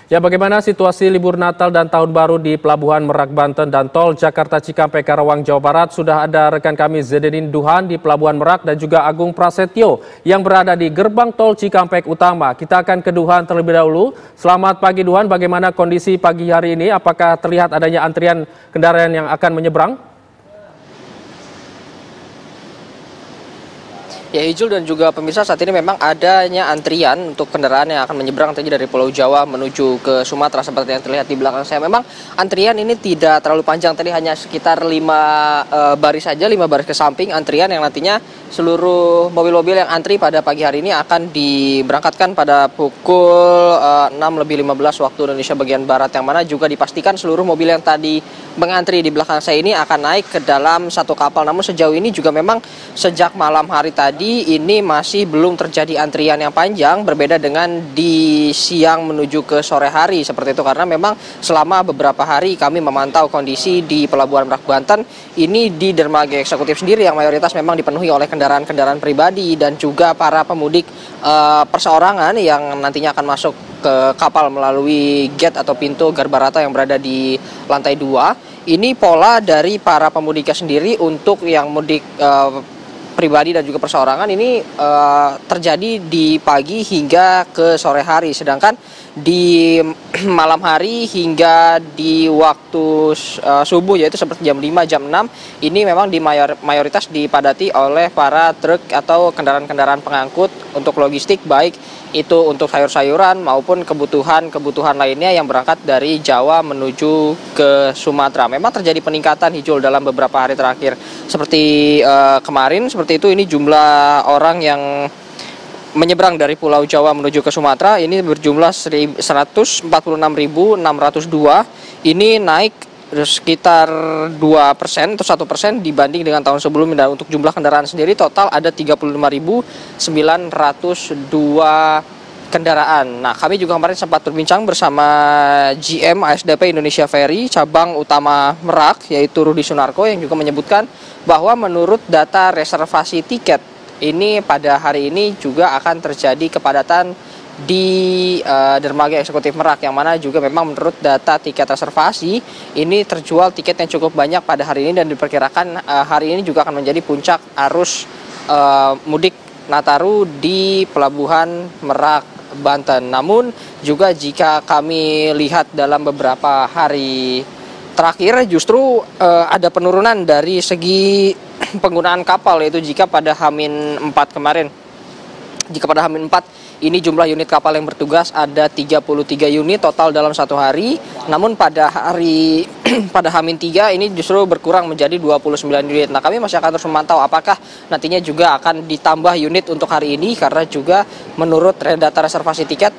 Ya, bagaimana situasi libur Natal dan Tahun Baru di Pelabuhan Merak, Banten dan Tol Jakarta Cikampek Karawang, Jawa Barat? Sudah ada rekan kami Zededin Duhan di Pelabuhan Merak dan juga Agung Prasetyo yang berada di gerbang Tol Cikampek Utama. Kita akan ke Duhan terlebih dahulu. Selamat pagi Duhan, bagaimana kondisi pagi hari ini? Apakah terlihat adanya antrian kendaraan yang akan menyeberang? Ya, Ijul dan juga pemirsa, saat ini memang adanya antrian untuk kendaraan yang akan menyeberang tadi dari Pulau Jawa menuju ke Sumatera seperti yang terlihat di belakang saya. Memang antrian ini tidak terlalu panjang, tadi hanya sekitar 5 baris saja, 5 baris ke samping antrian yang nantinya seluruh mobil-mobil yang antri pada pagi hari ini akan diberangkatkan pada pukul 6:15 waktu Indonesia bagian Barat, yang mana juga dipastikan seluruh mobil yang tadi mengantri di belakang saya ini akan naik ke dalam satu kapal. Namun sejauh ini juga memang sejak malam hari tadi ini masih belum terjadi antrian yang panjang, berbeda dengan di siang menuju ke sore hari seperti itu, karena memang selama beberapa hari kami memantau kondisi di Pelabuhan Merak Banten ini di dermaga eksekutif sendiri yang mayoritas memang dipenuhi oleh kendaraan-kendaraan pribadi dan juga para pemudik perseorangan yang nantinya akan masuk ke kapal melalui gate atau pintu Garbarata yang berada di lantai 2. Ini pola dari para pemudiknya sendiri untuk yang mudik pribadi dan juga perseorangan ini terjadi di pagi hingga ke sore hari, sedangkan di malam hari hingga di waktu subuh yaitu seperti jam 5, jam 6 ini memang di mayoritas dipadati oleh para truk atau kendaraan-kendaraan pengangkut untuk logistik, baik itu untuk sayur-sayuran maupun kebutuhan lainnya yang berangkat dari Jawa menuju ke Sumatera. Memang terjadi peningkatan Hijul dalam beberapa hari terakhir. Seperti kemarin, seperti itu, ini jumlah orang yang menyeberang dari Pulau Jawa menuju ke Sumatera ini berjumlah 146.602. Ini naik sekitar 2% atau 1% dibanding dengan tahun sebelumnya. Dan untuk jumlah kendaraan sendiri total ada 35.902 kendaraan. Nah, kami juga kemarin sempat berbincang bersama GM ASDP Indonesia Ferry cabang utama Merak, yaitu Rudi Sunarko, yang juga menyebutkan bahwa menurut data reservasi tiket ini pada hari ini juga akan terjadi kepadatan di dermaga eksekutif Merak, yang mana juga memang menurut data tiket reservasi ini terjual tiket yang cukup banyak pada hari ini dan diperkirakan hari ini juga akan menjadi puncak arus mudik Nataru di Pelabuhan Merak Banten. Namun juga jika kami lihat dalam beberapa hari terakhir justru ada penurunan dari segi penggunaan kapal, yaitu jika pada H-4 kemarin, jika pada H-4 ini jumlah unit kapal yang bertugas ada 33 unit total dalam satu hari. Namun pada hari pada H-3 ini justru berkurang menjadi 29 unit. Nah, kami masih akan terus memantau apakah nantinya juga akan ditambah unit untuk hari ini, karena juga menurut data reservasi tiket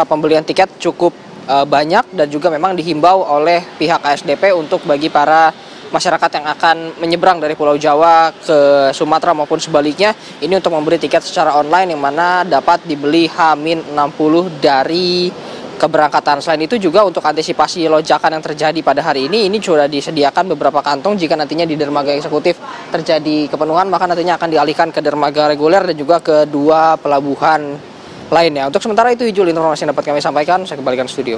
pembelian tiket cukup banyak dan juga memang dihimbau oleh pihak ASDP untuk bagi para masyarakat yang akan menyeberang dari Pulau Jawa ke Sumatera maupun sebaliknya ini untuk membeli tiket secara online, yang mana dapat dibeli H-60 dari keberangkatan. Selain itu juga untuk antisipasi lonjakan yang terjadi pada hari ini sudah disediakan beberapa kantong jika nantinya di dermaga eksekutif terjadi kepenuhan, maka nantinya akan dialihkan ke dermaga reguler dan juga ke 2 pelabuhan lainnya. Untuk sementara itu Ijul, informasi yang dapat kami sampaikan, saya kembalikan studio.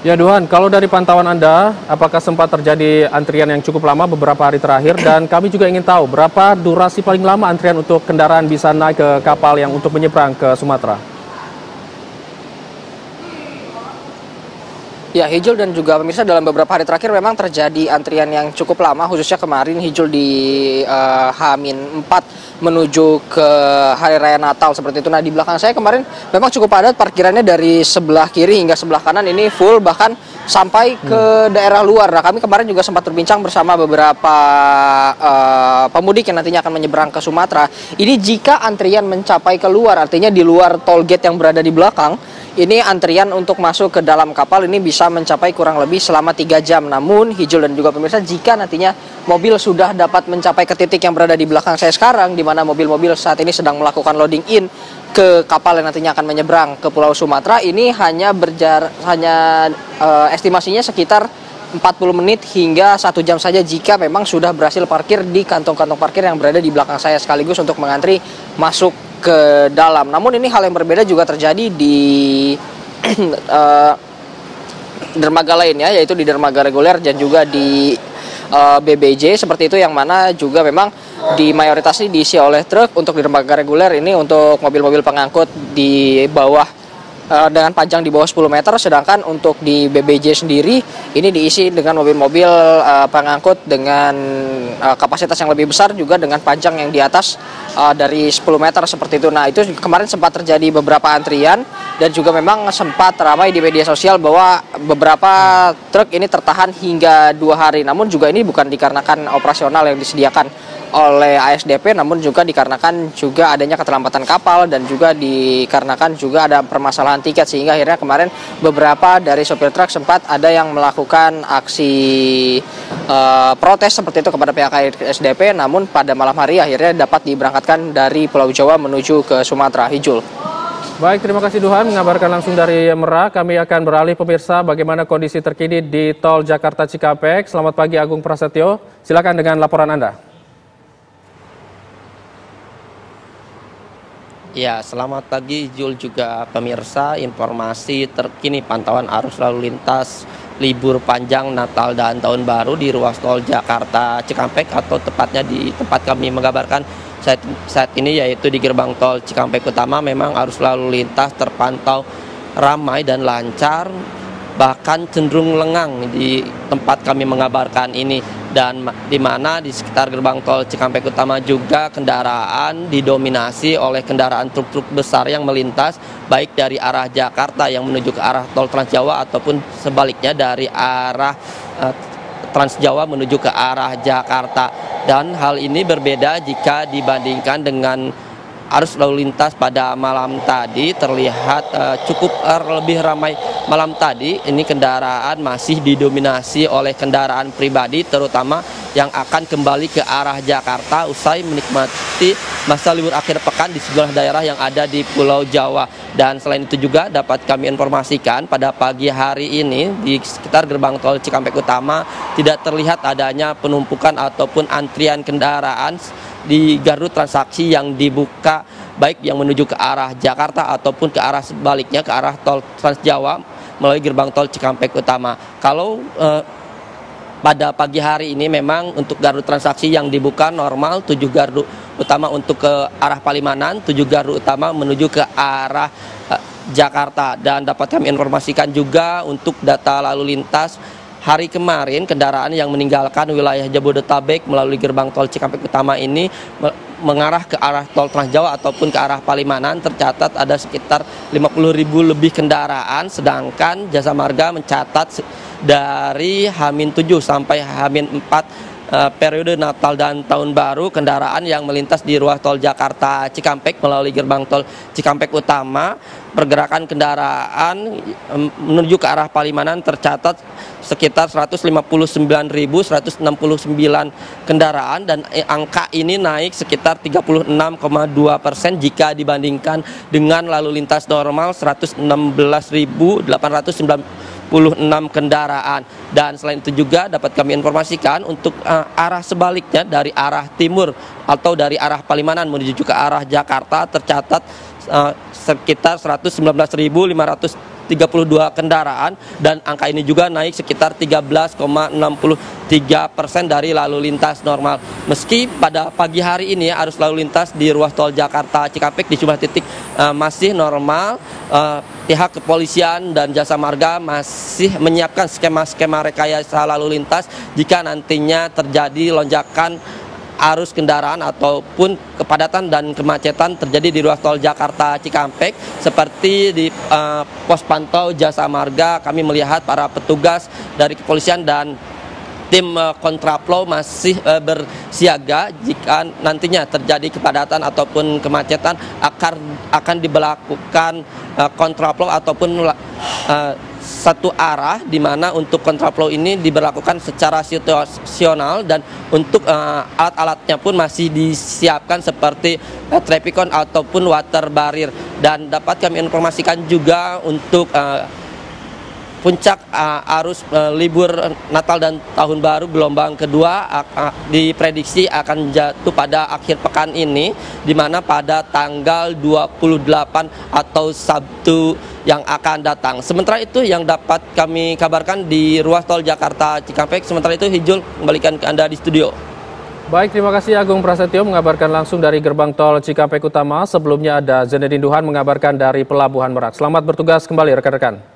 Ya Duhan, kalau dari pantauan Anda, apakah sempat terjadi antrian yang cukup lama beberapa hari terakhir? Dan kami juga ingin tahu berapa durasi paling lama antrian untuk kendaraan bisa naik ke kapal yang untuk menyeberang ke Sumatera? Ya, Hijul dan juga pemirsa, dalam beberapa hari terakhir memang terjadi antrian yang cukup lama, khususnya kemarin Hijul di H-4 menuju ke Hari Raya Natal seperti itu. Nah, di belakang saya kemarin memang cukup padat parkirannya dari sebelah kiri hingga sebelah kanan ini full, bahkan sampai ke daerah luar. Nah, kami kemarin juga sempat berbincang bersama beberapa pemudik yang nantinya akan menyeberang ke Sumatera. Ini jika antrian mencapai keluar, artinya di luar tol gate yang berada di belakang, ini antrian untuk masuk ke dalam kapal ini bisa mencapai kurang lebih selama 3 jam. Namun Hijul dan juga pemirsa, jika nantinya mobil sudah dapat mencapai ke titik yang berada di belakang saya sekarang, di mana mobil-mobil saat ini sedang melakukan loading in ke kapal yang nantinya akan menyeberang ke Pulau Sumatera, ini hanya estimasinya sekitar 40 menit hingga 1 jam saja jika memang sudah berhasil parkir di kantong-kantong parkir yang berada di belakang saya sekaligus untuk mengantri masuk ke dalam. Namun ini hal yang berbeda juga terjadi di dermaga lainnya, yaitu di dermaga reguler dan juga di BBJ seperti itu, yang mana juga memang di mayoritas ini diisi oleh truk. Untuk di dermaga reguler ini untuk mobil-mobil pengangkut di bawah dengan panjang di bawah 10 meter, sedangkan untuk di BBJ sendiri ini diisi dengan mobil-mobil pengangkut dengan kapasitas yang lebih besar juga dengan panjang yang di atas dari 10 meter seperti itu. Nah, itu kemarin sempat terjadi beberapa antrian dan juga memang sempat ramai di media sosial bahwa beberapa truk ini tertahan hingga 2 hari. Namun juga ini bukan dikarenakan operasional yang disediakan oleh ASDP, namun juga dikarenakan juga adanya keterlambatan kapal dan juga dikarenakan juga ada permasalahan tiket, sehingga akhirnya kemarin beberapa dari sopir truk sempat ada yang melakukan aksi protes seperti itu kepada pihak ASDP. Namun pada malam hari akhirnya dapat diberangkatkan dari Pulau Jawa menuju ke Sumatera. Hijul. Baik, terima kasih Duhan mengabarkan langsung dari Merak. Kami akan beralih pemirsa bagaimana kondisi terkini di Tol Jakarta Cikampek. Selamat pagi Agung Prasetyo, silakan dengan laporan Anda. Ya, selamat pagi Jul juga pemirsa. Informasi terkini pantauan arus lalu lintas libur panjang Natal dan Tahun Baru di ruas tol Jakarta Cikampek, atau tepatnya di tempat kami mengabarkan saat ini, yaitu di gerbang tol Cikampek Utama. Memang arus lalu lintas terpantau ramai dan lancar, bahkan cenderung lengang di tempat kami mengabarkan ini, dan di mana di sekitar gerbang tol Cikampek Utama juga kendaraan didominasi oleh kendaraan truk-truk besar yang melintas baik dari arah Jakarta yang menuju ke arah tol Trans Jawa ataupun sebaliknya dari arah Trans Jawa menuju ke arah Jakarta. Dan hal ini berbeda jika dibandingkan dengan arus lalu lintas pada malam tadi. Terlihat cukup lebih ramai malam tadi. Ini kendaraan masih didominasi oleh kendaraan pribadi, terutama yang akan kembali ke arah Jakarta usai menikmati masa libur akhir pekan di sejumlah daerah yang ada di Pulau Jawa. Dan selain itu juga dapat kami informasikan pada pagi hari ini di sekitar gerbang tol Cikampek Utama tidak terlihat adanya penumpukan ataupun antrian kendaraan di gardu transaksi yang dibuka, baik yang menuju ke arah Jakarta ataupun ke arah sebaliknya ke arah tol Trans Jawa melalui gerbang tol Cikampek Utama. Kalau pada pagi hari ini memang untuk gardu transaksi yang dibuka normal 7 gardu utama untuk ke arah Palimanan, 7 gardu utama menuju ke arah Jakarta. Dan dapat kami informasikan juga untuk data lalu lintas hari kemarin, kendaraan yang meninggalkan wilayah Jabodetabek melalui gerbang tol Cikampek Utama ini mengarah ke arah tol Trans Jawa ataupun ke arah Palimanan tercatat ada sekitar 50.000 lebih kendaraan, sedangkan Jasa Marga mencatat dari H-7 sampai H-4 periode Natal dan Tahun Baru kendaraan yang melintas di ruas tol Jakarta Cikampek melalui gerbang tol Cikampek Utama, pergerakan kendaraan menuju ke arah Palimanan tercatat sekitar 159.169 kendaraan, dan angka ini naik sekitar 36,2% jika dibandingkan dengan lalu lintas normal 116.896 kendaraan. Dan selain itu juga dapat kami informasikan untuk arah sebaliknya dari arah timur atau dari arah Palimanan menuju ke arah Jakarta tercatat sekitar 119.532 kendaraan, dan angka ini juga naik sekitar 13,63% dari lalu lintas normal. Meski pada pagi hari ini arus lalu lintas di ruas tol Jakarta Cikampek di sejumlah titik masih normal, pihak kepolisian dan Jasa Marga masih menyiapkan skema-skema rekayasa lalu lintas jika nantinya terjadi lonjakan arus kendaraan ataupun kepadatan dan kemacetan terjadi di ruas tol Jakarta Cikampek. Seperti di pos pantau Jasa Marga, kami melihat para petugas dari kepolisian dan tim kontraflow masih bersiaga jika nantinya terjadi kepadatan ataupun kemacetan akan diberlakukan kontraflow ataupun satu arah, di mana untuk kontraflow ini diberlakukan secara situasional, dan untuk alat-alatnya pun masih disiapkan seperti traffic cone ataupun water barrier. Dan dapat kami informasikan juga untuk puncak arus libur Natal dan Tahun Baru gelombang kedua diprediksi akan jatuh pada akhir pekan ini, di mana pada tanggal 28 atau Sabtu yang akan datang. Sementara itu yang dapat kami kabarkan di ruas tol Jakarta Cikampek. Sementara itu Hijul, kembalikan ke Anda di studio. Baik, terima kasih Agung Prasetyo mengabarkan langsung dari gerbang tol Cikampek Utama. Sebelumnya ada Zenedin Duhan mengabarkan dari Pelabuhan Merak. Selamat bertugas kembali rekan-rekan.